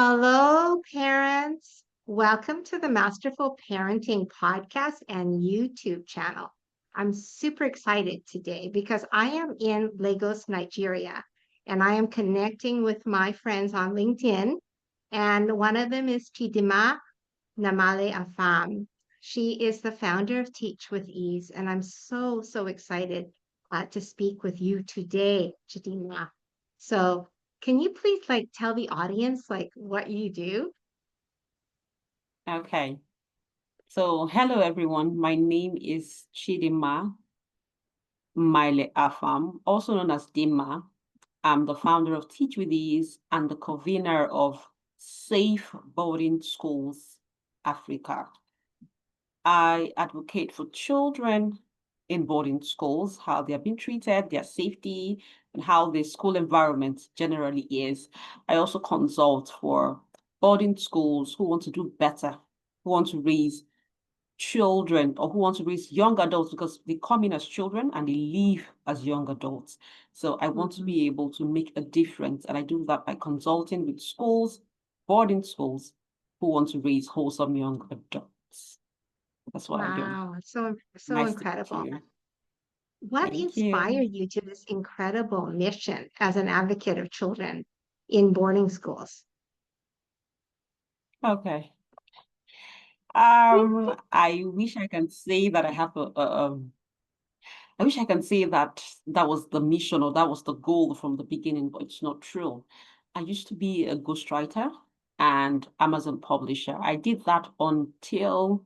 Hello, parents. Welcome to the Masterful Parenting podcast and YouTube channel. I'm super excited today because I am in Lagos, Nigeria, and I am connecting with my friends on LinkedIn. And one of them is Chidinma Nmaele-Afam. She is the founder of Teach with Ease, and I'm so excited to speak with you today, Chidinma. So can you please tell the audience what you do? Okay. So, hello everyone. My name is Chidinma Nmaele-Afam, also known as Dima. I'm the founder of Teach with Ease and the convener of Safe Boarding Schools Africa. I advocate for children in boarding schools, how they're being treated, their safety, and how the school environment generally is. I also consult for boarding schools who want to do better, who want to raise children or who want to raise young adults because they come in as children and they leave as young adults. So I want to Mhm. be able to make a difference. And I do that by consulting with schools, boarding schools who want to raise wholesome young adults. That's what I do. Wow, so Nice to meet incredible. you. What Thank you. inspired you to this incredible mission as an advocate of children in boarding schools? Okay. I wish I can say that I have I wish I can say that that was the mission or that was the goal from the beginning, but it's not true. I used to be a ghostwriter and Amazon publisher. I did that until,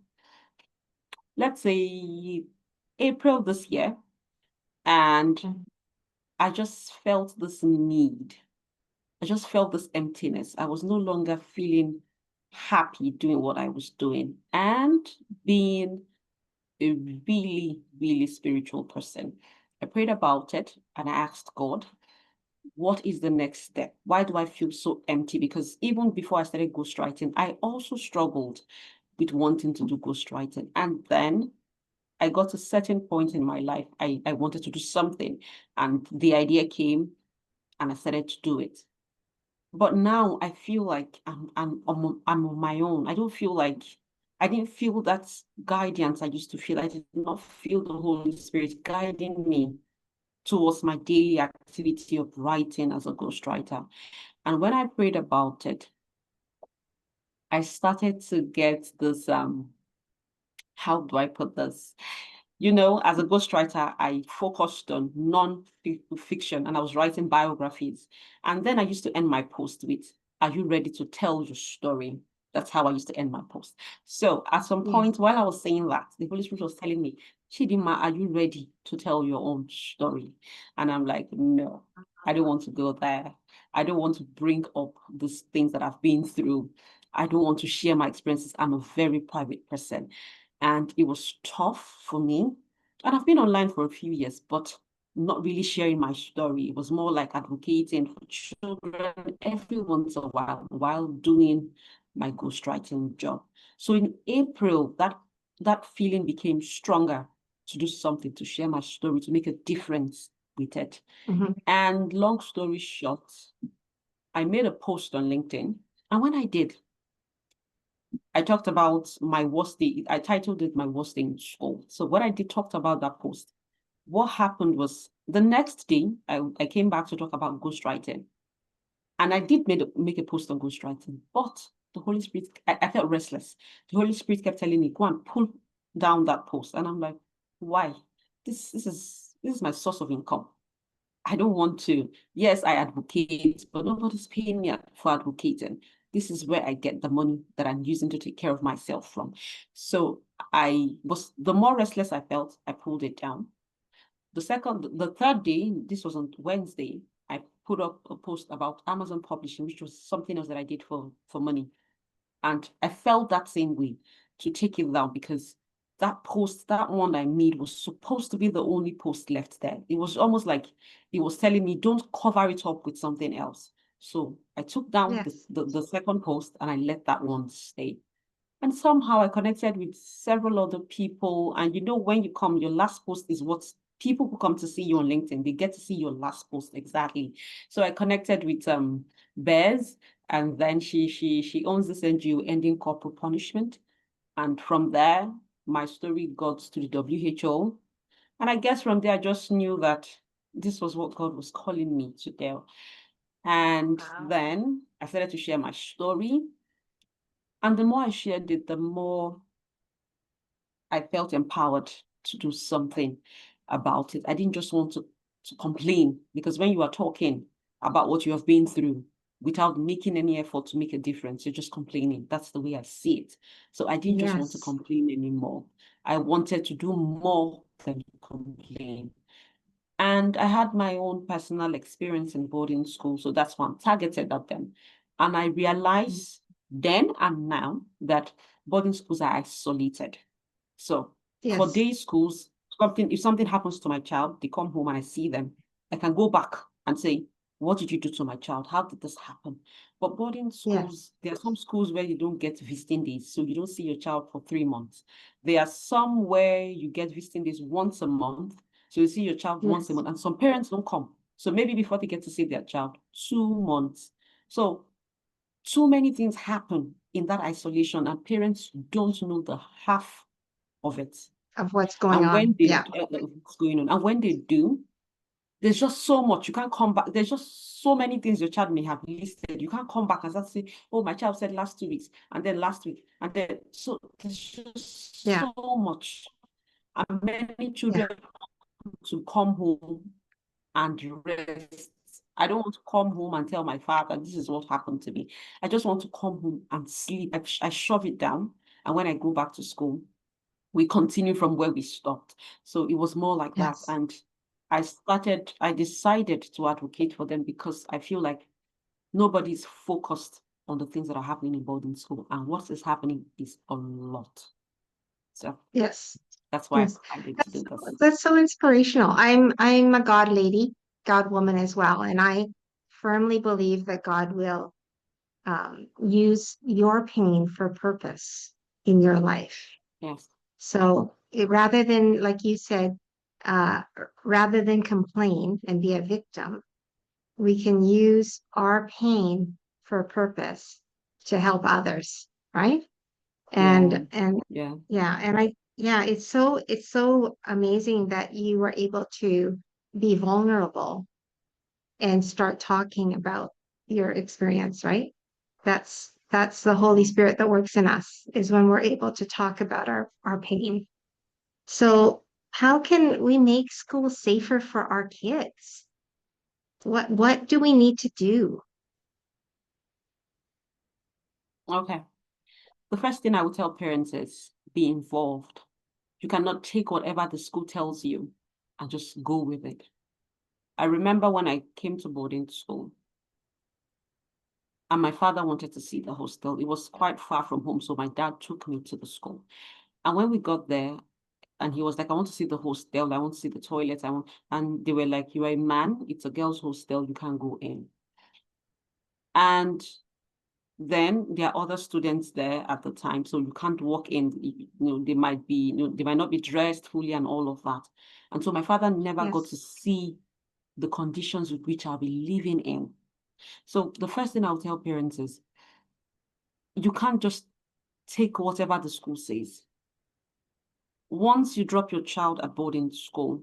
let's say, April this year. And I just felt this need. I just felt this emptiness. I was no longer feeling happy doing what I was doing and being a really spiritual person. I prayed about it and I asked God, what is the next step? Why do I feel so empty? Because even before I started ghostwriting, I also struggled with wanting to do ghostwriting. And then I got a certain point in my life, I wanted to do something. And the idea came and I started to do it. But now I feel like I'm on my own. I don't feel like I didn't feel that guidance I used to feel. I did not feel the Holy Spirit guiding me towards my daily activity of writing as a ghostwriter. And when I prayed about it, I started to get this how do I put this? As a ghostwriter, I focused on non-fiction and I was writing biographies. And then I used to end my post with, are you ready to tell your story? That's how I used to end my post. So at some Yes. point while I was saying that, the Holy Spirit was telling me, Chidinma, are you ready to tell your own story? And I'm like, no, I don't want to go there. I don't want to bring up these things that I've been through. I don't want to share my experiences. I'm a very private person. And it was tough for me. And I've been online for a few years, but not really sharing my story. It was more like advocating for children every once in a while doing my ghostwriting job. So in April, that feeling became stronger to do something, to share my story, to make a difference with it. Mhm. And long story short, I made a post on LinkedIn. And when I did, I talked about my worst day. I titled it My Worst Day in School. So what I did talked about that post. What happened was the next day, I came back to talk about ghostwriting. And I did make a post on ghostwriting, but the Holy Spirit, I felt restless. The Holy Spirit kept telling me, go and pull down that post. And I'm like, why? This is my source of income. I don't want to. Yes, I advocate, but nobody's paying me for advocating. This is where I get the money that I'm using to take care of myself from. So the more restless I felt, I pulled it down. The third day, this was on Wednesday, I put up a post about Amazon publishing, which was something else that I did for money. And I felt that same way to take it down because that post, that one I made was supposed to be the only post left there. It was almost like it was telling me, don't cover it up with something else. So I took down Yes. the second post and I let that one stay. And somehow I connected with several other people. And when you come, your last post is what people who come to see you on LinkedIn, they get to see your last post exactly. So I connected with Bez And then she owns this NGO, Ending Corporal Punishment. And from there, my story got to the WHO. And I guess from there, I just knew that this was what God was calling me to do. And Wow. then I started to share my story. And the more I shared it, the more I felt empowered to do something about it. I didn't just want to complain, because when you are talking about what you have been through without making any effort to make a difference, you're just complaining. That's the way I see it. So I didn't just want to Yes. complain anymore. I wanted to do more than complain. And I had my own personal experience in boarding school, so that's why I'm targeted at them. And I realized then and now that boarding schools are isolated. So for Yes. day schools, if something happens to my child, they come home and I see them, I can go back and say, what did you do to my child? How did this happen? But boarding Yes. schools, there are some schools where you don't get visiting days, so you don't see your child for 3 months. There are some where you get visiting days once a month, so you see your child once a Yes. month, and some parents don't come. So maybe before they get to see their child, 2 months. So too many things happen in that isolation, and parents don't know the half of it. Of what's going And when on. they Yeah. what's going on, and when they do, there's just so much you can't come back. There's just so many things your child may have listed. You can't come back and start saying, "Oh, my child said last 2 weeks, and then last week, and then so there's just Yeah. so much." And many Yeah. children to come home and rest. I don't want to come home and tell my father this is what happened to me. I just want to come home and sleep. I shove it down, and when I go back to school, we continue from where we stopped. So it was more like that. Yes. And I decided to advocate for them because I feel like nobody's focused on the things that are happening in boarding school. And what is happening is a lot. So Yes. that's why Yes. I decided to That's do this. that's so inspirational. I'm a God lady, God woman as well, and I firmly believe that God will use your pain for purpose in your life. Yes. So rather than, like you said, uh, rather than complain and be a victim, we can use our pain for a purpose to help others, right? Yeah. And Yeah. yeah, yeah, it's so amazing that you were able to be vulnerable and start talking about your experience, right? That's the Holy Yeah. Spirit that works in us, is when we're able to talk about our pain. So how can we make school safer for our kids? What do we need to do? Okay. The first thing I would tell parents is be involved. You cannot take whatever the school tells you and just go with it. I remember when I came to boarding school, and my father wanted to see the hostel. It was quite far from home, so my dad took me to the school. And when we got there, and he was like, "I want to see the hostel. I want to see the toilets. I want," and they were like, "You are a man. It's a girls' hostel. You can't go in." And then there are other students there at the time, so you can't walk in. They might be, they might not be dressed fully and all of that. And so my father never got to Yes. see the conditions with which I'll be living in. So the first thing I'll tell parents is you can't just take whatever the school says. Once you drop your child at boarding school,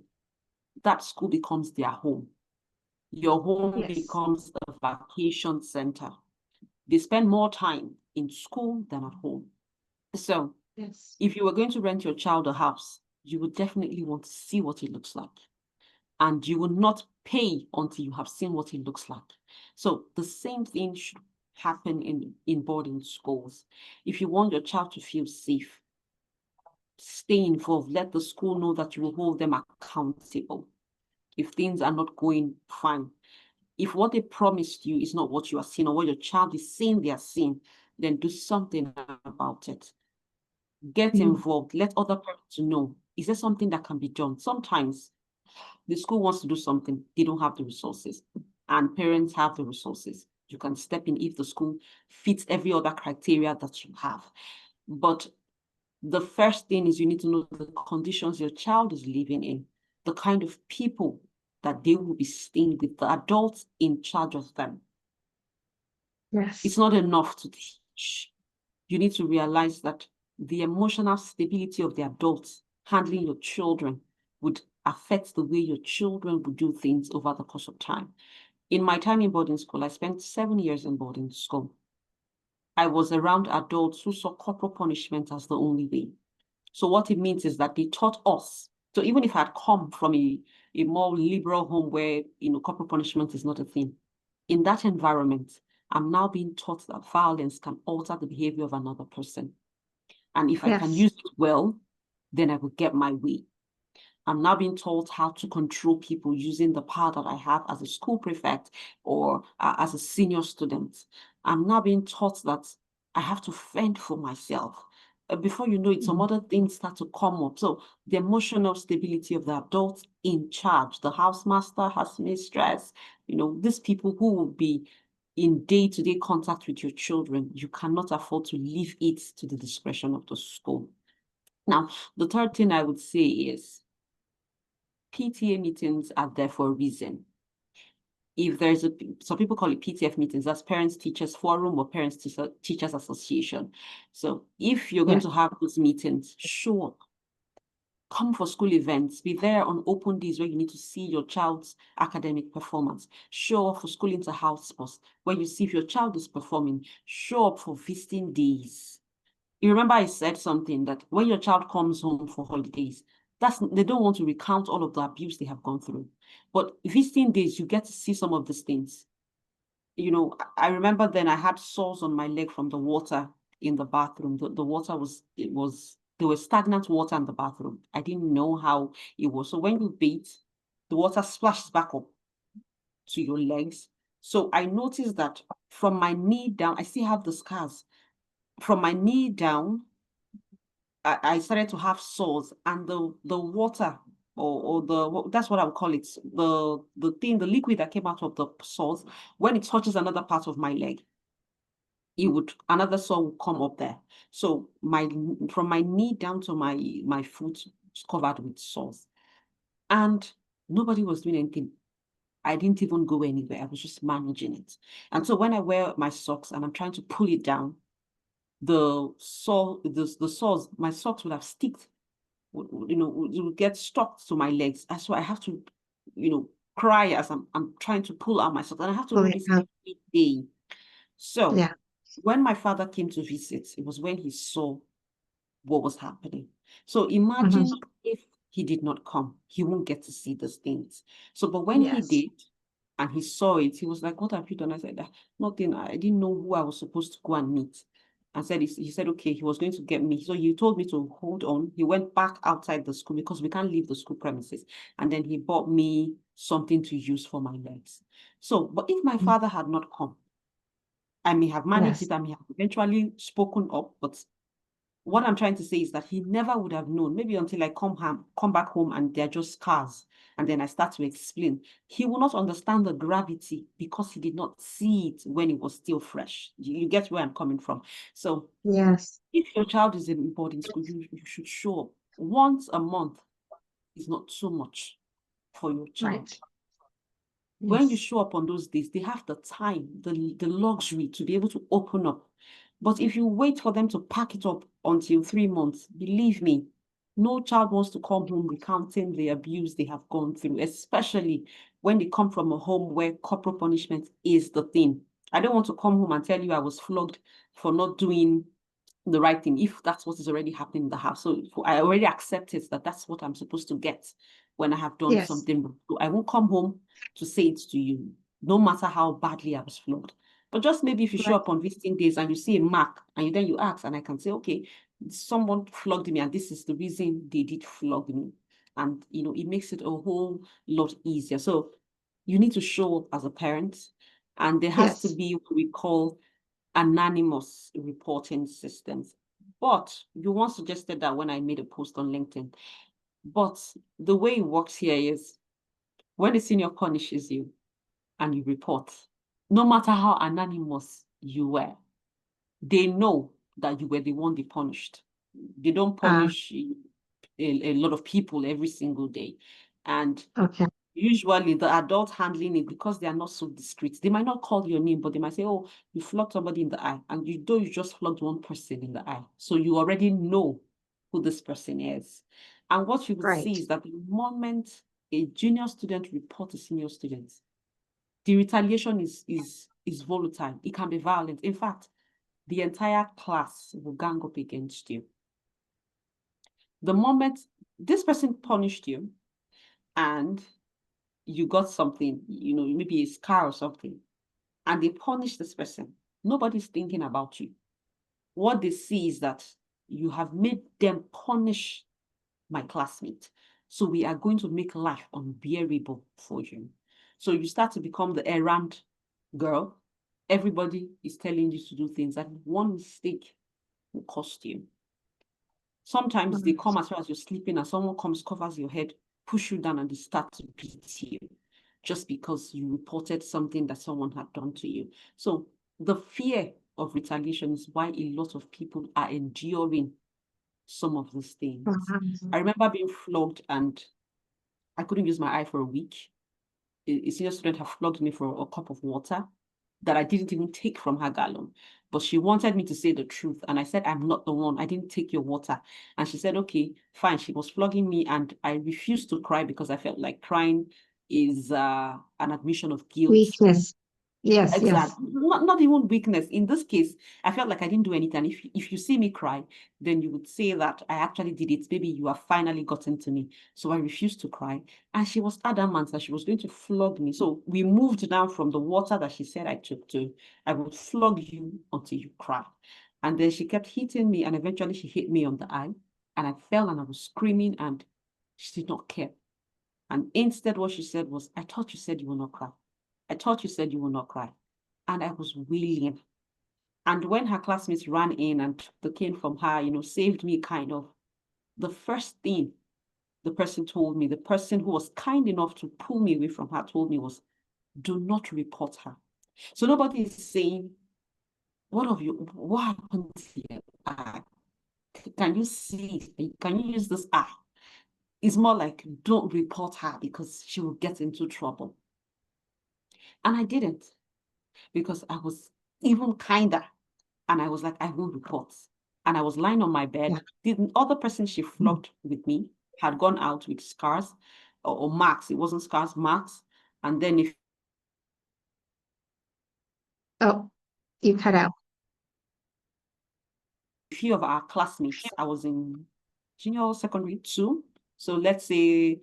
that school becomes their home. Your home Yes. becomes a vacation center. They spend more time in school than at home. So Yes. if you were going to rent your child a house, you would definitely want to see what it looks like. And you will not pay until you have seen what it looks like. So the same thing should happen in boarding schools. If you want your child to feel safe, stay involved. Let the school know that you will hold them accountable if things are not going fine. If what they promised you is not what you are seeing or what your child is saying they are seeing, then do something about it. Get Mhm. involved. Let other parents know. Is there something that can be done? Sometimes the school wants to do something, they don't have the resources, and parents have the resources. You can step in if the school fits every other criteria that you have. But the first thing is you need to know the conditions your child is living in, the kind of people that they will be staying with, the adults in charge of them. It's Yes. not enough to teach. You need to realize that the emotional stability of the adults handling your children would affect the way your children would do things over the course of time. In my time in boarding school, I spent 7 years in boarding school. I was around adults who saw corporal punishment as the only way. So what it means is that they taught us. So even if I had come from a more liberal home where corporal punishment is not a thing, in that environment, I'm now being taught that violence can alter the behavior of another person. And if I can Yes. use it well, then I will get my way. I'm now being taught how to control people using the power that I have as a school prefect or as a senior student. I'm now being taught that I have to fend for myself. Before you know it, some other things start to come up. So the emotional stability of the adults in charge, the housemaster, house mistress, these people who will be in day-to-day contact with your children, you cannot afford to leave it to the discretion of the school. Now, the third thing I would say is PTA meetings are there for a reason. If there's some people call it PTF meetings, that's Parents Teachers Forum or Parents Teachers Association. So if you're going Yes. to have those meetings, show up. Come for school events. Be there on open days where you need to see your child's academic performance. Show up for school inter-house sports where you see if your child is performing. Show up for visiting days. You remember I said something that when your child comes home for holidays, they don't want to recount all of the abuse they have gone through. But visiting days, you get to see some of these things. I remember then I had sores on my leg from the water in the bathroom. The water there was stagnant water in the bathroom. I didn't know how it was. So when you bathe, the water splashes back up to your legs. So I noticed that from my knee down, I still have the scars. From my knee down, I started to have sores, and the water that's what I would call it, the liquid that came out of the sores, when it touches another part of my leg, another sore would come up there. So from my knee down to my foot is covered with sores, and nobody was doing anything. I didn't even go anywhere. I was just managing it. And so when I wear my socks and I'm trying to pull it down, the sores, my socks would have sticked, it would get stuck to my legs. That's why I have to, cry as I'm trying to pull out my socks. And I have to Pull do it this out. every day. So Yeah. when my father came to visit, it was when he saw what was happening. So Mhm. imagine if he did not come, he won't get to see those things. So, but when he Yes. did, and he saw it, he was like, "What have you done?" I said, "Nothing. I didn't know who I was supposed to go and meet." And he said, okay, he was going to get me. So he told me to hold on. He went back outside the school because we can't leave the school premises. And then he bought me something to use for my legs. So, but if my Mhm. father had not come, I may have managed Yes. it. I may have eventually spoken up, but what I'm trying to say is that he never would have known, maybe until I come back home and they're just scars. And then I start to explain. He will not understand the gravity because he did not see it when it was still fresh. You get where I'm coming from. So Yes. if your child is in boarding school, you should show up. Once a month is not so much for your child. Right. When you Yes. show up on those days, they have the time, the luxury to be able to open up. But if you wait for them to pack it up until 3 months, believe me, no child wants to come home recounting the abuse they have gone through, especially when they come from a home where corporal punishment is the thing. I don't want to come home and tell you I was flogged for not doing the right thing if that's what is already happening in the house. So I already accepted that that's what I'm supposed to get when I have done Yes. something wrong. So I won't come home to say it to you, no matter how badly I was flogged. But just maybe if you show Right. up on visiting days and you see a mark and then you ask, and I can say, okay, someone flogged me and this is the reason they did flog me. And, it makes it a whole lot easier. So you need to show up as a parent, and there has to Yes. be what we call anonymous reporting systems. But you once suggested that when I made a post on LinkedIn. But the way it works here is when a senior punishes you and you report, no matter how anonymous you were, they know that you were the one they punished. They don't Uh, punish a lot of people every single day. And okay. Usually the adult handling it, because they are not so discreet, they might not call your name, but they might say, oh, you flogged somebody in the eye, and you just flogged one person in the eye. So you already know who this person is. And what you would see Right. is that the moment a junior student reports a senior student, the retaliation is volatile. It can be violent. In fact, the entire class will gang up against you. The moment this person punished you and you got something, maybe a scar or something, and they punish this person, nobody's thinking about you. What they see is that you have made them punish my classmate. So we are going to make life unbearable for you. So you start to become the errand girl. Everybody is telling you to do things, and one mistake will cost you. Sometimes they come as well as you're sleeping, and someone comes, covers your head, push you down, and they start to beat you just because you reported something that someone had done to you. So the fear of retaliation is why a lot of people are enduring some of these things. I remember being flogged and I couldn't use my eye for a week. A senior student had flogged me for a cup of water that I didn't even take from her gallon. But she wanted me to say the truth. And I said, I'm not the one. I didn't take your water. And she said, okay, fine. She was flogging me. And I refused to cry because I felt like crying is an admission of guilt. Weakness. Yes, yes. Exactly. Not even weakness. In this case, I felt like I didn't do anything. If you see me cry, then you would say that I actually did it. Maybe you have finally gotten to me. So I refused to cry. And she was adamant that she was going to flog me. So we moved down from the water that she said I took to, I would flog you until you cry. And then she kept hitting me. And eventually she hit me on the eye. And I fell and I was screaming and she did not care. And instead, what she said was, I thought you said you will not cry. I thought you said you will not cry. And I was wailing. And when her classmates ran in and took the cane from her, saved me kind of, the first thing the person told me, the person who was kind enough to pull me away from her told me was, do not report her. So nobody is saying, what happened here? Can you see? Can you use this eye? It's more like, don't report her because she will get into trouble. And I didn't because I was even kinder. And I was like, I will report. And I was lying on my bed. Yeah. The other person she flogged with me had gone out with scars or marks. It wasn't scars, marks. And then if Oh, you cut out. a few of our classmates, I was in junior secondary 2. So let's say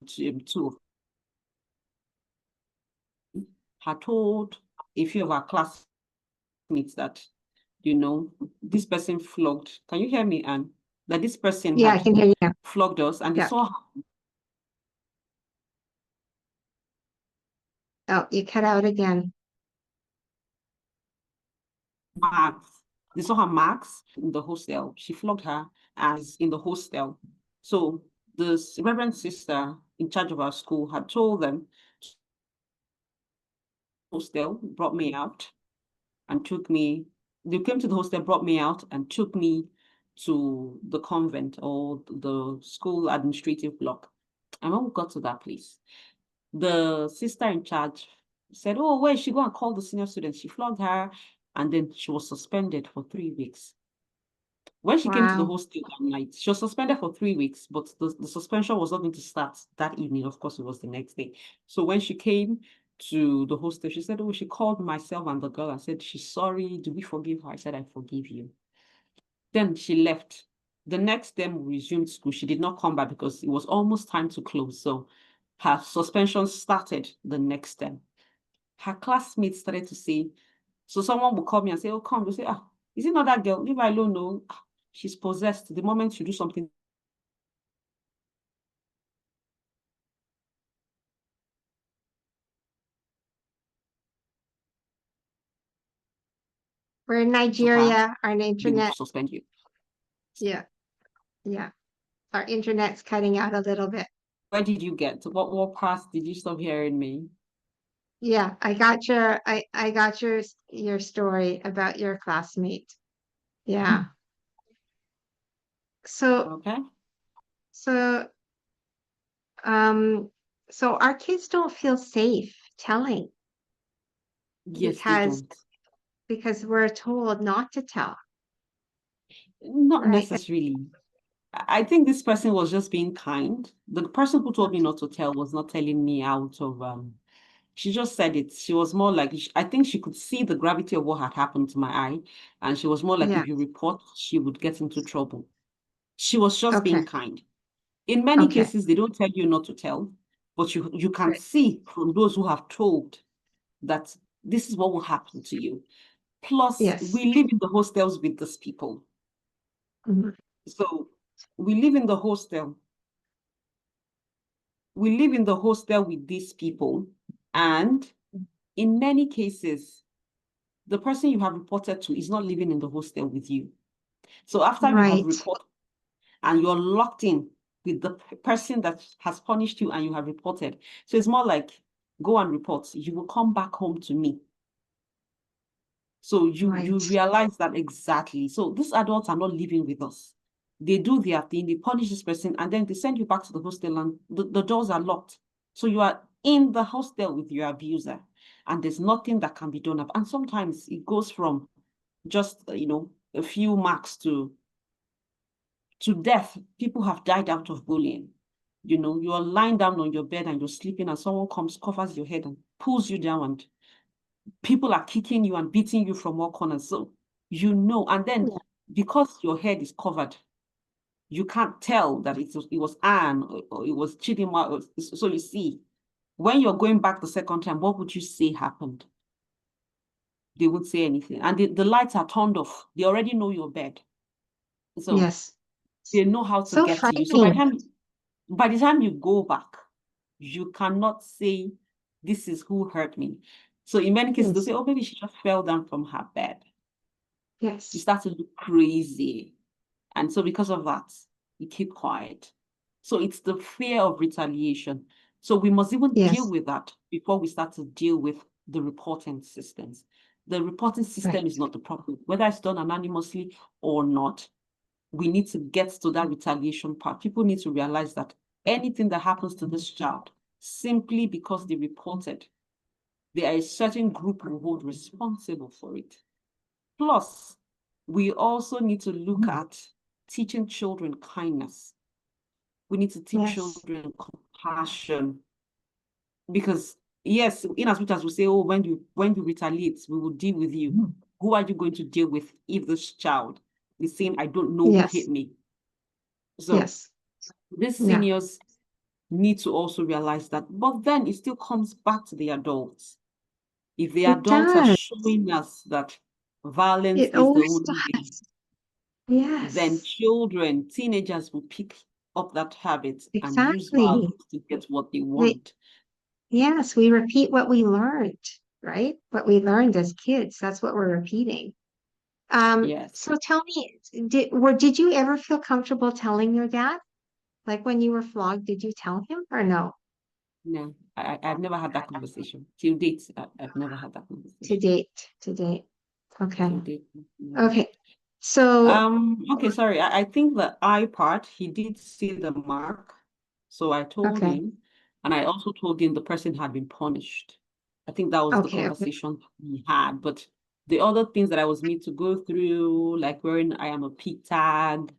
2 had told a few of our classmates that, this person flogged. Can you hear me, Anne? That this person Yeah, I had can hear you now. flogged us, and they Yeah. saw Oh, you cut out again. marks. They saw her marks in the hostel. She flogged her as in the hostel. So the Reverend sister in charge of our school had told them, hostel, brought me out and took me. They came to the hostel, brought me out and took me to the convent or the school administrative block. And when we got to that place, the sister in charge said, oh, where is she? Go and call the senior student. She flogged her and then she was suspended for 3 weeks. When she came to the Wow. hostel that night, she was suspended for 3 weeks, but the suspension was not going to start that evening. Of course, it was the next day. So when she came to the hostel, she said, oh, she called myself and the girl and said, she's sorry. Do we forgive her? I said, I forgive you. Then she left. The next day we resumed school. She did not come back because it was almost time to close. So her suspension started the next day. Her classmates started to say, so someone will call me and say, oh, come. We'll say, is it not that girl? Leave her alone. No, she's possessed. The moment you do something, We're in to her, Nigeria. Our they will internet. suspend you. Yeah. Yeah. Our internet's cutting out a little bit. Where did you get? What part did you stop hearing me? Yeah, I got your story about your classmate. Yeah. So Okay. so um So our kids don't feel safe telling Yes, they because don't. we're told not to tell, Not right? necessarily. I think this person was just being kind. The person who told me not to tell was not telling me out of she just said it. She was more like I think she could see the gravity of what had happened to my eye, and she was more like Yeah. if you report, she would get into trouble. She was just Okay. being kind. In many Okay. cases, they don't tell you not to tell, but you can Right. see from those who have told that this is what will happen to you. Plus, Yes. we live in the hostels with these people. Mhm. So we live in the hostel. We live in the hostel with these people. And in many cases, the person you have reported to is not living in the hostel with you. So after you have Right. reported and you're locked in with the person that has punished you and you have reported. So it's more like go and report. You will come back home to me. So you Right. realize that exactly. So these adults are not living with us. They do their thing, they punish this person, and then they send you back to the hostel and the doors are locked. So you are in the hostel with your abuser, and there's nothing that can be done. And sometimes it goes from just a few marks to death. People have died out of bullying. You are lying down on your bed and you're sleeping, and someone comes, covers your head, and pulls you down, and people are kicking you and beating you from all corners. So and then Yeah. because your head is covered, you can't tell that it was Anne or it was Chidinma. So you see, when you're going back the second time, what would you say happened? They would say anything. And the lights are turned off. They already know your bed. So Yes. they know how to So get to you. So by frightening. the time you go back, you cannot say, this is who hurt me. So in many cases, they'll Yes. say, oh, maybe she just fell down from her bed. You Yes. start to look crazy. And so because of that, you keep quiet. So it's the fear of retaliation. So we must even deal Yes. with that before we start to deal with the reporting systems. The reporting system is Right. not the problem. Whether it's done anonymously or not, we need to get to that retaliation part. People need to realize that anything that happens to this child, simply because they reported, there are a certain group who hold responsible for it. Plus, we also need to look at teaching children kindness. We need to teach Yes. children compassion because yes, in as much as we say, oh, when you retaliate, we will deal with you. Who are you going to deal with if this child is saying, I don't know who hit Yes. me? So Yes. these Yeah. seniors need to also realize that, but then it still comes back to the adults. If the It adults are does. showing us that violence It is the always only way, does. then Yes. children, teenagers will pick up that habit and use Exactly. violence to get what they They, want. yes, we repeat what we learned, right? What we learned as kids. That's what we're repeating. Yes. So tell me, did you ever feel comfortable telling your dad? Like when you were flogged, did you tell him or no? No, I've never had that conversation. Till date, I've never had that To conversation. date, to date. Okay. Till date. No. Okay. So, Okay, sorry. I think the eye part, he did see the mark. So I told okay. him, and I also told him the person had been punished. I think that was the Okay. Okay. conversation we had. But the other things that I was made to go through, like wearing I am a pig tag,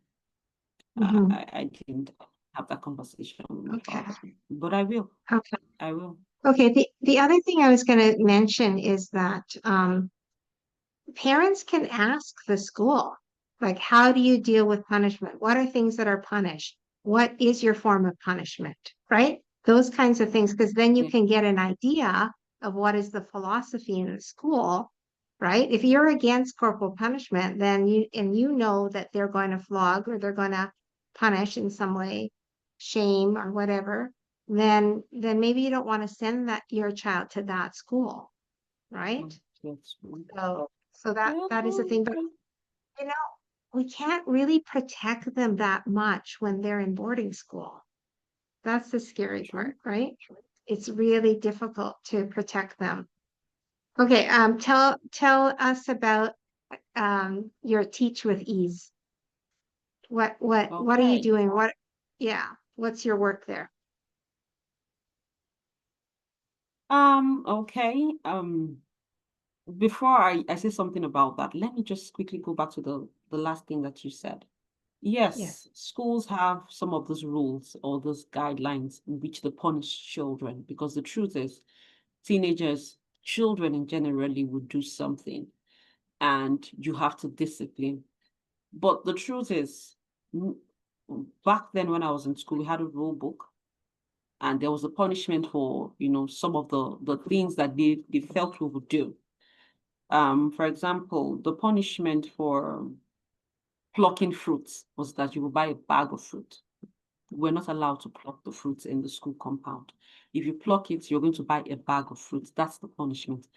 Hmm. I didn't have that conversation with my Okay. father. But I will. Okay. I will. Okay. The other thing I was going to mention is that parents can ask the school, like, how do you deal with punishment? What are things that are punished? What is your form of punishment? Right? Those kinds of things, because then you Yeah. can get an idea of what is the philosophy in the school, right? If you're against corporal punishment, then you know that they're going to flog or they're going to punish in some way, shame or whatever, then maybe you don't want to send that your child to that school, right? That's true. So that is the thing. But Okay. you know, we can't really protect them that much when they're in boarding school. That's the scary True. part, right? It's really difficult to protect them. Okay, tell us about your Teach with Ease. What are you Okay. doing? Yeah, what's your work there? Okay. Before I say something about that, let me just quickly go back to the last thing that you said. Yes. Yes, schools have some of those rules or those guidelines in which they punish children, because the truth is, teenagers, children in generally would do something and you have to discipline. But the truth is, m- back then when I was in school, we had a rule book and there was a punishment for, some of the things that they felt we would do. For example, the punishment for plucking fruits was that you will buy a bag of fruit. We're not allowed to pluck the fruits in the school compound. If you pluck it, you're going to buy a bag of fruits. That's the punishment.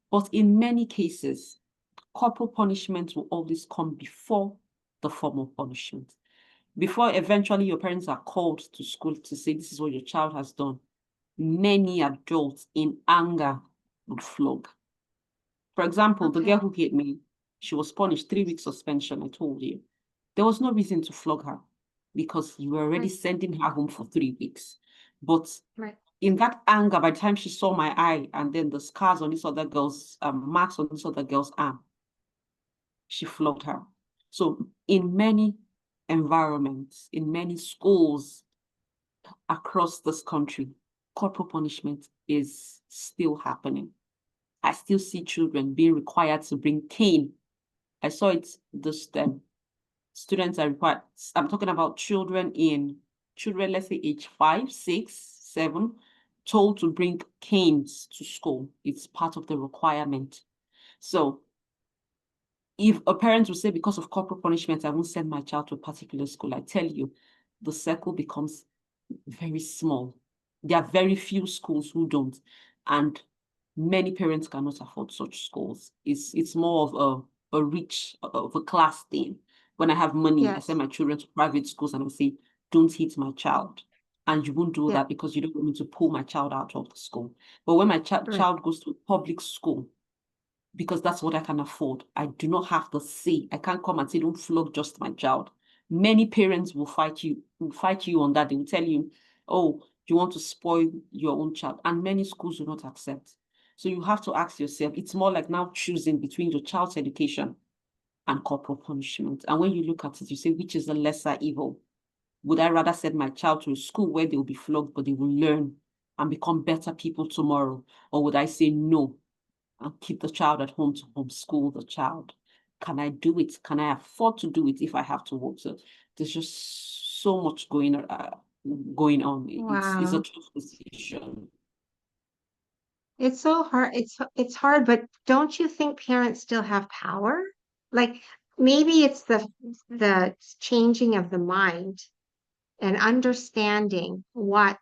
But in many cases, corporal punishment will always come before the formal punishment. Before eventually your parents are called to school to say this is what your child has done, many adults in anger would flog. For example, the girl Okay. who hit me, she was punished 3 weeks suspension, I told you. There was no reason to flog her because you were already Right. sending her home for 3 weeks. But Right. in that anger, by the time she saw my eye and then the scars on this other girl's, marks on this other girl's arm, she flogged her. So in many environments, in many schools across this country, corporal punishment is still happening. I still see children being required to bring cane. I saw it this students are required. I'm talking about children, let's say age 5, 6, 7, told to bring canes to school. It's part of the requirement. So if a parent will say, because of corporal punishment, I won't send my child to a particular school, I tell you, the circle becomes very small. There are very few schools who don't, and many parents cannot afford such schools. It's more of a class thing. When I have money, I Yes. send my children to private schools and I say, don't hit my child. And you won't do Yeah. that because you don't want me to pull my child out of the school. But when my Right. child goes to a public school, because that's what I can afford. I do not have the say. I can't come and say, don't flog just my child. Many parents will fight you on that. They will tell you, oh, you want to spoil your own child. And many schools do not accept. So you have to ask yourself, it's more like now choosing between your child's education and corporal punishment. And when you look at it, you say, which is the lesser evil? Would I rather send my child to a school where they will be flogged, but they will learn and become better people tomorrow? Or would I say no, and keep the child at home to homeschool the child? Can I do it? Can I afford to do it if I have to work? So there's just so much going on. It's a Wow. tough decision. It's so hard. It's hard, but don't you think parents still have power? Like maybe it's the changing of the mind and understanding what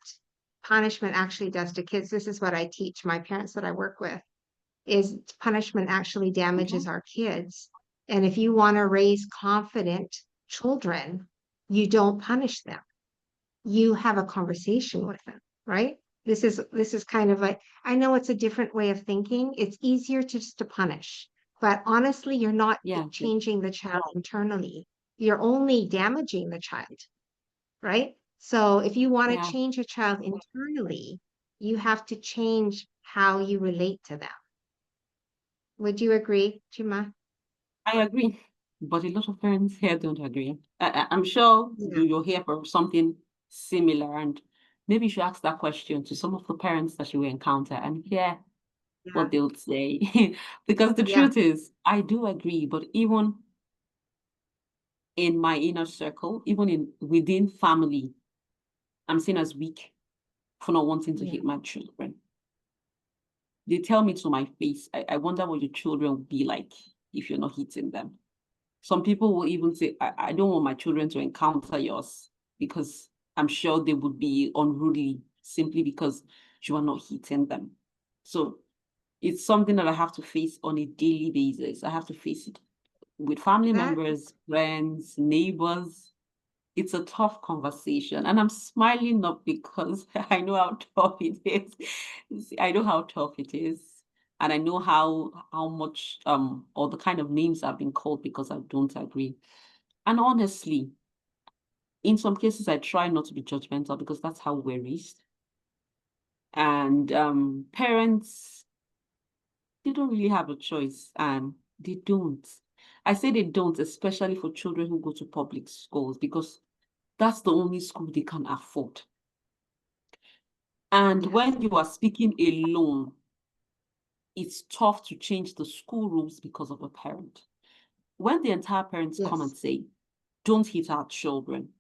punishment actually does to kids. This is what I teach my parents that I work with, is punishment actually damages Okay. our kids. And if you want to raise confident children, you don't punish them. You have a conversation with them, right? This is kind of like, I know it's a different way of thinking. It's easier to just to punish, but honestly, you're not Yeah. changing the child internally. You're only damaging the child, right? So if you want to Yeah. change a child internally, you have to change how you relate to them. Would you agree, Chima? I agree. But a lot of parents here don't agree. I'm sure Yeah, you'll hear from something similar, and maybe you should ask that question to some of the parents that you will encounter and hear yeah, what they would say. Because the yeah, truth is, I do agree, but even in my inner circle, even in within family, I'm seen as weak for not wanting to yeah. hit my children. They tell me to my face, I wonder what your children will be like if you're not hitting them. Some people will even say, I don't want my children to encounter yours because I'm sure they would be unruly simply because you are not hitting them. So it's something that I have to face on a daily basis. I have to face it with family That members, friends, neighbors. It's a tough conversation. And I'm smiling not because I know how tough it is. I know how tough it is. And I know how much or the kind of names I've been called because I don't agree. And honestly, in some cases I try not to be judgmental because that's how we're raised. And parents, they don't really have a choice, and they don't. I say they don't, especially for children who go to public schools, because that's the only school they can afford. And Yes. when you are speaking alone, it's tough to change the school rules because of a parent. When the entire parents come and Yes. say, don't hit our children,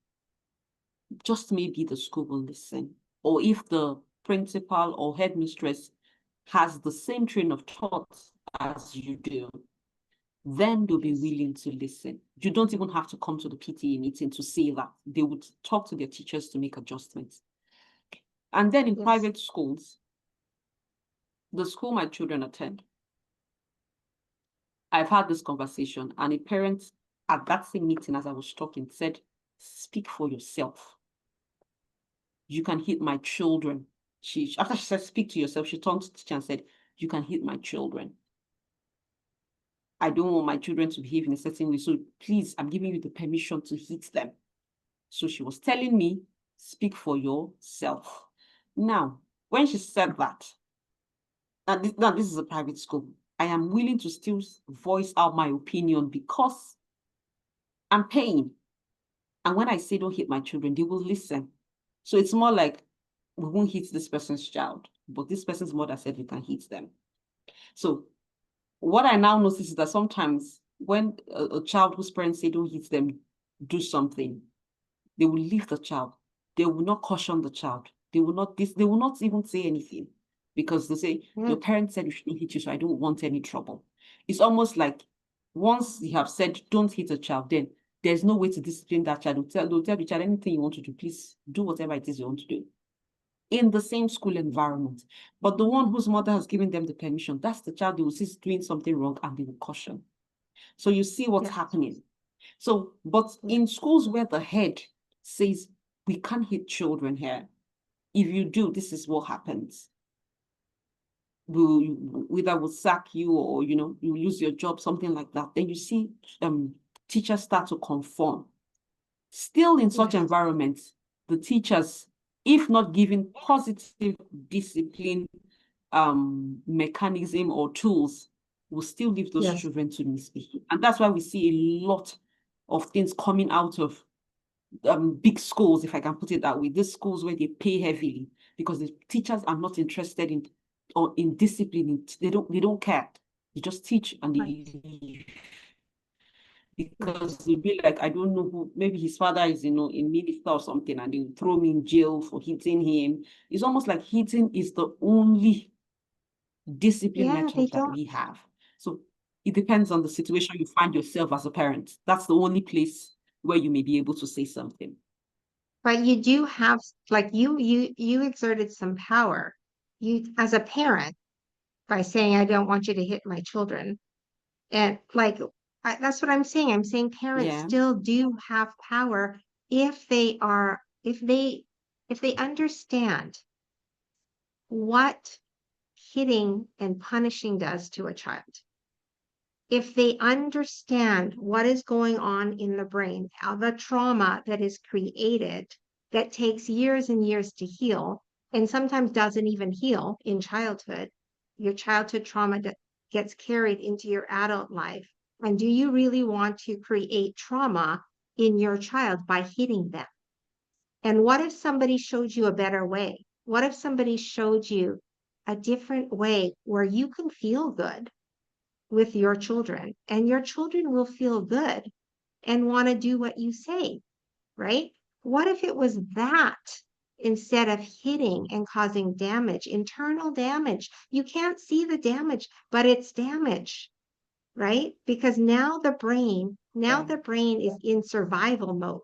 just maybe the school will listen. Or if the principal or headmistress has the same train of thought as you do, then they'll be Yes. willing to listen. You don't even have to come to the PTA meeting to say that. They would talk to their teachers to make adjustments. And then in Yes. private schools, the school my children attend, I've had this conversation, and a parent at that same meeting as I was talking said, speak for yourself. You can hit my children. After she said, speak to yourself, she turned to the teacher and said, you can hit my children. I don't want my children to behave in a certain way. So please, I'm giving you the permission to hit them. So she was telling me, speak for yourself. Now, when she said that, now this is a private school, I am willing to still voice out my opinion because I'm paying. And when I say don't hit my children, they will listen. So it's more like, we won't hit this person's child, but this person's mother said we can hit them. So what I now notice is that sometimes when a child whose parents say don't hit them do something, they will leave the child. They will not caution the child. They will not even say anything, because they say, your parents said you shouldn't hit you, so I don't want any trouble. It's almost like once you have said don't hit a child, then there's no way to discipline that child. They'll tell the child, anything you want to do, please do whatever it is you want to do in the same school environment. But the one whose mother has given them the permission, that's the child they will see doing something wrong and they will caution. So you see what's Yes. happening. So, but Yes. in schools where the head says, we can't hit children here. If you do, this is what happens. Either will sack you, or you lose your job, something like that. Then you see teachers start to conform. Still in such Yes. environments, the teachers, if not given positive discipline mechanism or tools, will still leave those Yes. children to misbehave. And that's why we see a lot of things coming out of big schools, if I can put it that way, these schools where they pay heavily, because the teachers are not interested in discipline. They don't care. They just teach and they Right. leave. Right. Because they'll be like, I don't know who, maybe his father is, a minister or something, and they'll throw him in jail for hitting him. It's almost like hitting is the only discipline Yeah, they method that don't. we have. So it depends on the situation you find yourself as a parent. That's the only place where you may be able to say something. But you do have, like, you exerted some power. You, as a parent, by saying, I don't want you to hit my children. And like, that's what I'm saying. I'm saying parents Yeah. still do have power if they are, if they understand what hitting and punishing does to a child. If they understand what is going on in the brain, how the trauma that is created that takes years and years to heal, and sometimes doesn't even heal in childhood, your childhood trauma gets carried into your adult life. And do you really want to create trauma in your child by hitting them? And what if somebody showed you a better way? What if somebody showed you a different way where you can feel good with your children, and your children will feel good and want to do what you say, right? What if it was that instead of hitting and causing damage, internal damage? You can't see the damage, but it's damage, right? Because now Yeah. the brain is in survival mode,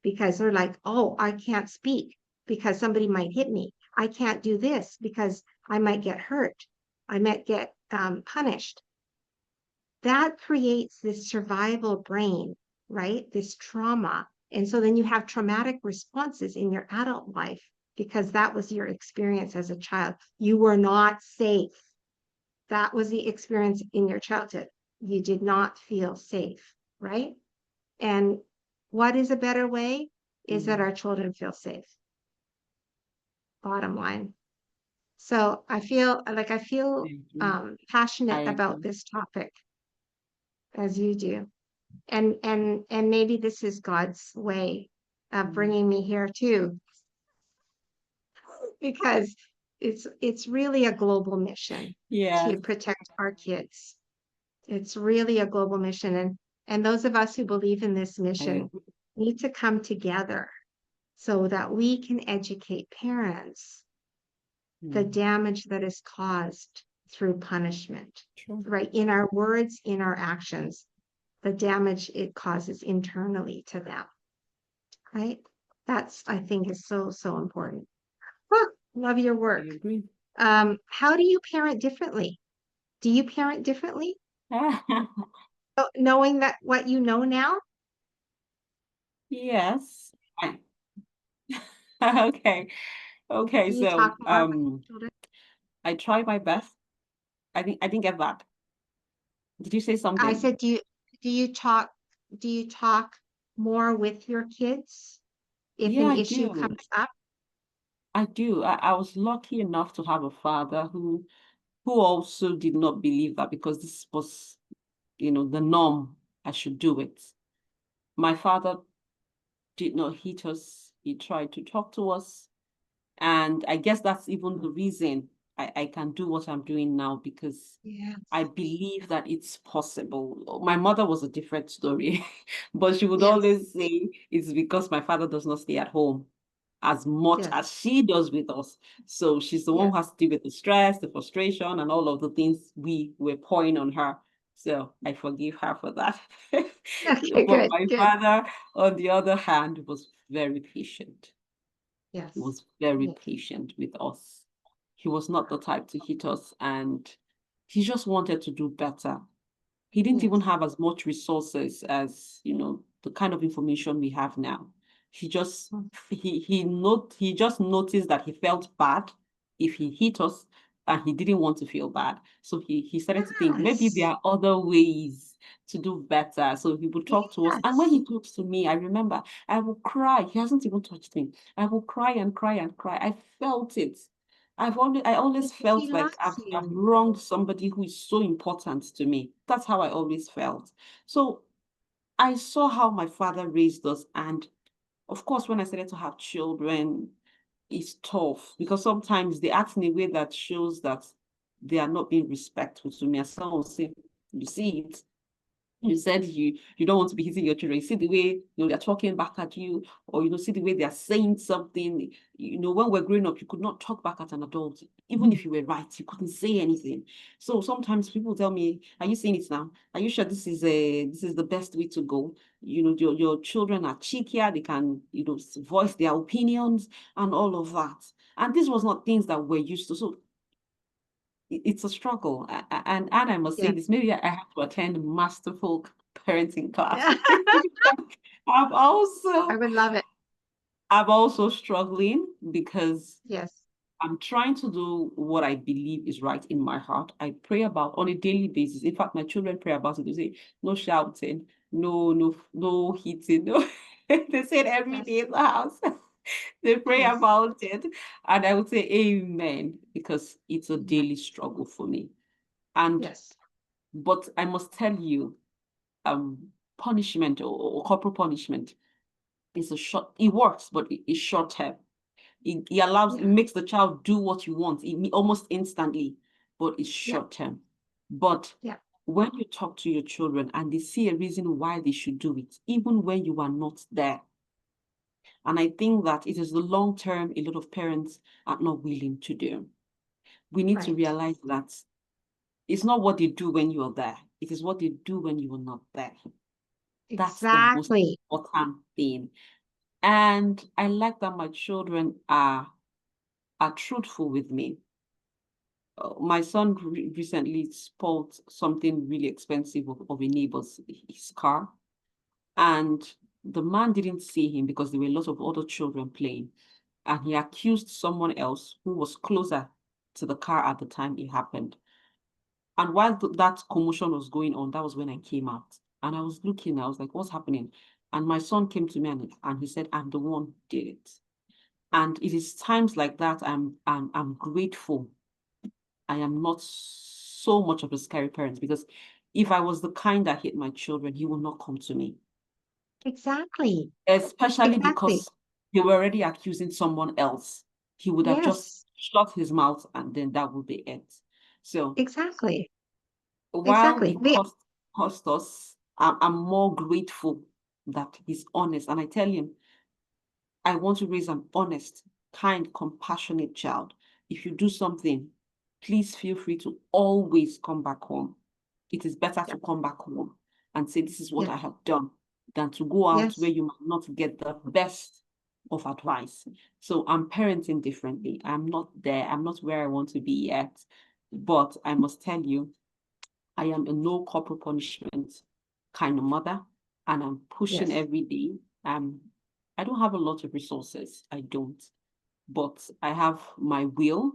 because they're like, oh, I can't speak because somebody might hit me. I can't do this because I might get hurt. I might get punished. That creates this survival brain, right? This trauma. And so then you have traumatic responses in your adult life because that was your experience as a child. You were not safe. That was the experience in your childhood. You did not feel safe, right? And what is a better way is that Mm. our children feel safe. Bottom line. So I feel I agree. I passionate about agree. this topic as you do. And maybe this is God's way of Mm. bringing me here too, because it's really a global mission to Yes, protect our kids. It's really a global mission, and those of us who believe in this I mission agree. need to come together so that we can educate parents the Mm. damage that is caused through punishment, True. right? In our words, in our actions, the damage it causes internally to them, right? That's, I think, is so, so important. Huh, love your I work. agree. How do you parent differently? Do you parent differently? Knowing that what you know now? Yes. I- Okay. Okay. Do you talk So, more with children? I try my best. I didn't get that. Did you say I something? said, do you talk more with your kids if Yeah, an I issue do. comes up? I do. I was lucky enough to have a father who also did not believe that because this was, the norm, I should do it. My father did not hit us. He tried to talk to us. And I guess that's even the reason I can do what I'm doing now because I Yes. believe that it's possible. My mother was a different story, but she would Yes. always say it's because my father does not stay at home as much Yes. as she does with us. So she's the one Yes. who has to deal with the stress, the frustration, and all of the things we were pouring on her. So I forgive her for that. Okay, But good, my good. father, on the other hand, was very patient. He Yes. was very Yes. patient with us. He was not the type to hit us, and he just wanted to do better. He didn't even Yes. have as much resources as, the kind of information we have now. He just Mm. he just noticed that he felt bad if he hit us and he didn't want to feel bad. So he started to think maybe there Yes. are other ways to do better. So he would talk to us. And when Yes. he talks to me, I remember I will cry. He hasn't even touched me. I will cry and cry and cry. I felt it. I always Because he felt like loves I've you. wronged somebody who is so important to me. That's how I always felt. So I saw how my father raised us. And of course, when I started to have children, it's tough because sometimes they act in a way that shows that they are not being respectful to me. And someone will say, you see it, you said you don't want to be hitting your children. You see the way they're talking back at you, or see the way they're saying something. When we're growing up, you could not talk back at an adult, even if you were right. You couldn't say anything. So sometimes people tell me, "Are you saying it now? Are you sure this is the best way to go?" Your children are cheekier. They can voice their opinions and all of that. And this was not things that we're used to. So it's a struggle. And I must say Yeah. this, maybe I have to attend masterful parenting class. Yeah. I'm I also would love it. I'm also struggling because Yes. I'm trying to do what I believe is right in my heart. I pray about on a daily basis. In fact, my children pray about it. They say, no shouting, no hitting, no. They say it every day Yes. in the house. They pray Yes. about it. And I would say amen because it's a Yeah. daily struggle for me. And Yes. but I must tell you, punishment or corporal punishment is it works, but it's short term. It Yeah. makes the child do what you want almost instantly, but it's Yeah. short term. But Yeah. when you talk to your children and they see a reason why they should do it, even when you are not there, and I think that it is the long term a lot of parents are not willing to do. We need to Right. realize that it's not what they do when you are there, it is what they do when you are not there. That's the most Exactly. important thing. And I like that my children are truthful with me. My son recently spoiled something really expensive of a neighbor's his car, and the man didn't see him because there were lots of other children playing, and he accused someone else who was closer to the car at the time it happened. And while that commotion was going on, that was when I came out. And I was looking, I was like, what's happening? And my son came to me and he said, I'm the one who did it. And it is times like that I'm grateful. I am not so much of a scary parent, because if I was the kind that hate my children, he will not come to me. Exactly. Especially Exactly. because they were already accusing someone else. He would have just Yes. shut his mouth and then that would be it. So Exactly. while Exactly. it cost us, I'm more grateful that he's honest. And I tell him, I want to raise an honest, kind, compassionate child. If you do something, please feel free to always come back home. It is better Yeah. to come back home and say, this is what Yeah. I have done, than to go out where Yes. you might not get the best of advice. So I'm parenting differently. I'm not there. I'm not where I want to be yet. But I must tell you, I am a no corporal punishment kind of mother, and I'm pushing Yes. every day. I don't have a lot of resources. I don't, but I have my will.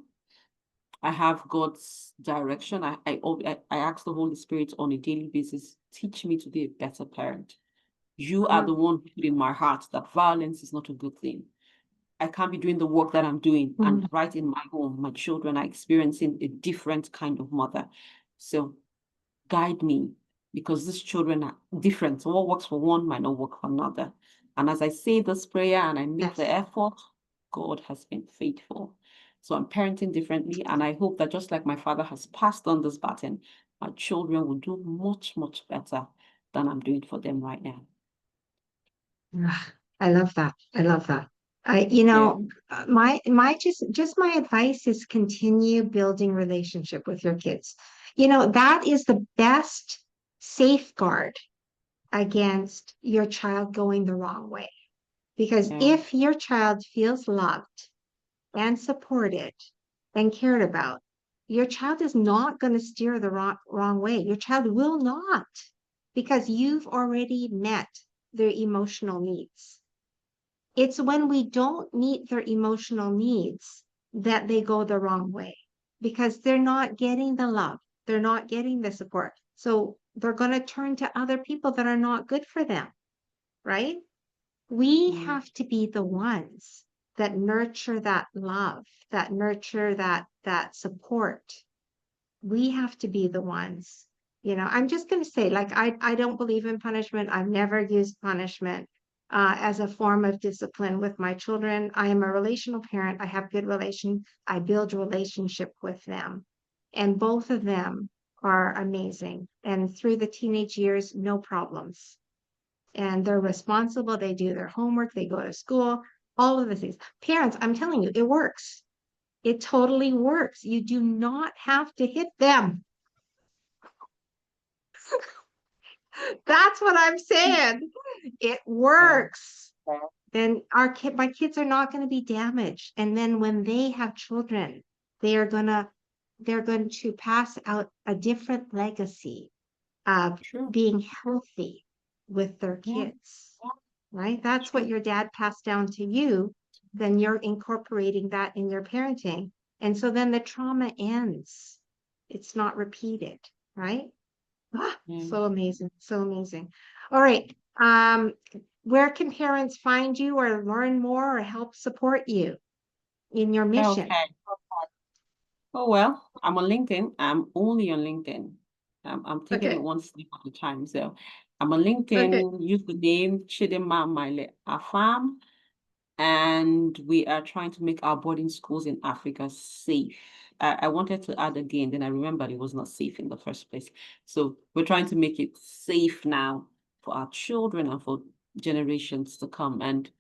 I have God's direction. I ask the Holy Spirit on a daily basis, teach me to be a better parent. You are the Mm, one who put in my heart that violence is not a good thing. I can't be doing the work that I'm doing, and mm. right in my home, my children are experiencing a different kind of mother. So guide me, because these children are different. So what works for one might not work for another. And as I say this prayer and I make the Yes. effort, God has been faithful. So I'm parenting differently. And I hope that just like my father has passed on this baton, my children will do much, much better than I'm doing for them right now. Ah, I love that. I love that. Yeah. My just my advice is continue building relationship with your kids. That is the best safeguard against your child going the wrong way. Because Yeah. if your child feels loved and supported and cared about, your child is not going to steer the wrong way. Your child will not, because you've already met their emotional needs. It's when we don't meet their emotional needs that they go the wrong way, because they're not getting the love, they're not getting the support. So they're going to turn to other people that are not good for them, right? We Mm. have to be the ones that nurture that love, that nurture that support. We have to be the ones. I'm just going to say, like, I don't believe in punishment. I've never used punishment as a form of discipline with my children. I am a relational parent. I have good relation. I build relationship with them, and both of them are amazing. And through the teenage years, no problems. And they're responsible. They do their homework. They go to school. All of the things. Parents, I'm telling you, it works. It totally works. You do not have to hit them. That's what I'm saying. It Yeah. works. Then my kids are not going to be damaged. And then when they have children, they're going to pass out a different legacy of True. being healthy with their Yeah. kids, right? That's what True. your dad passed down to you. Then you're incorporating that in your parenting. And so then the trauma ends. It's not repeated, right? Ah, Yeah. so amazing, so amazing. All right. Where can parents find you or learn more or help support you in your mission? Okay. Oh, well, I'm on LinkedIn. I'm only on LinkedIn. I'm taking it Okay. one step at a time. So I'm on Okay. LinkedIn, use the name Chidinma Nmaele-Afam, and we are trying to make our boarding schools in Africa safe. I wanted to add again, then I remembered it was not safe in the first place. So we're trying to make it safe now for our children and for generations to come. And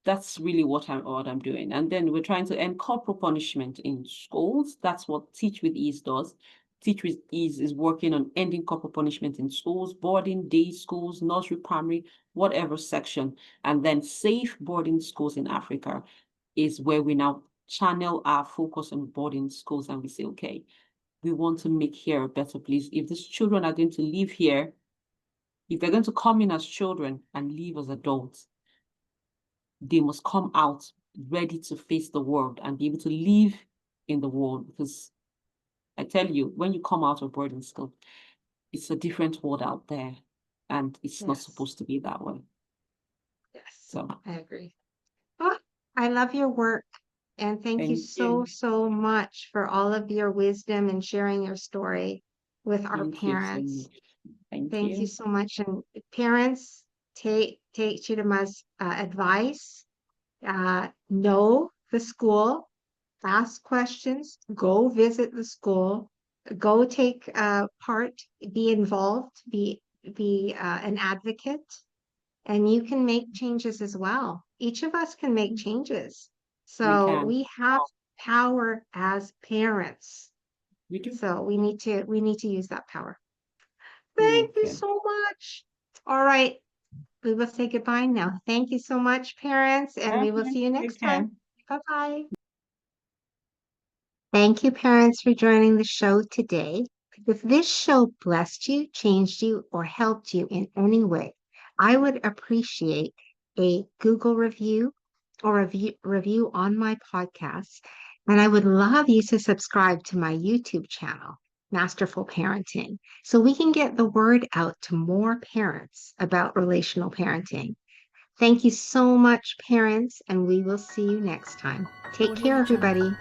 that's really what I'm doing. And then we're trying to end corporal punishment in schools. That's what Teach with Ease does. Teach with Ease is working on ending corporal punishment in schools, boarding, day schools, nursery, primary, whatever section. And then safe boarding schools in Africa is where we now channel our focus on boarding schools, and we say, okay, we want to make here a better place. If these children are going to live here, if they're going to come in as children and leave as adults, they must come out ready to face the world and be able to live in the world. Because I tell you, when you come out of boarding school, it's a different world out there, and it's not Yes. supposed to be that way. Yes. So I agree. Oh, I love your work. And thank you Thank so, you. so much for all of your wisdom and sharing your story with our Thank you so parents. much. Thank Thank you you. so much. And parents, take Chidinma's advice. Know the school, ask questions, go visit the school, go take part, be involved, be an advocate, and you can make changes as well. Each of us can make changes. We So can. we have power as parents. We do. So we need to use that power. Thank you Okay. so much. All right, we will say goodbye now. Thank you so much, parents, and we will Okay. see you Take next care. time. Bye-bye. Thank you, parents, for joining the show today. If this show blessed you, changed you, or helped you in any way, I would appreciate a Google review or a review on my podcast. And I would love you to subscribe to my YouTube channel, Masterful Parenting, so we can get the word out to more parents about relational parenting. Thank you so much, parents, and we will see you next time. Take Audio care, Jungle. everybody.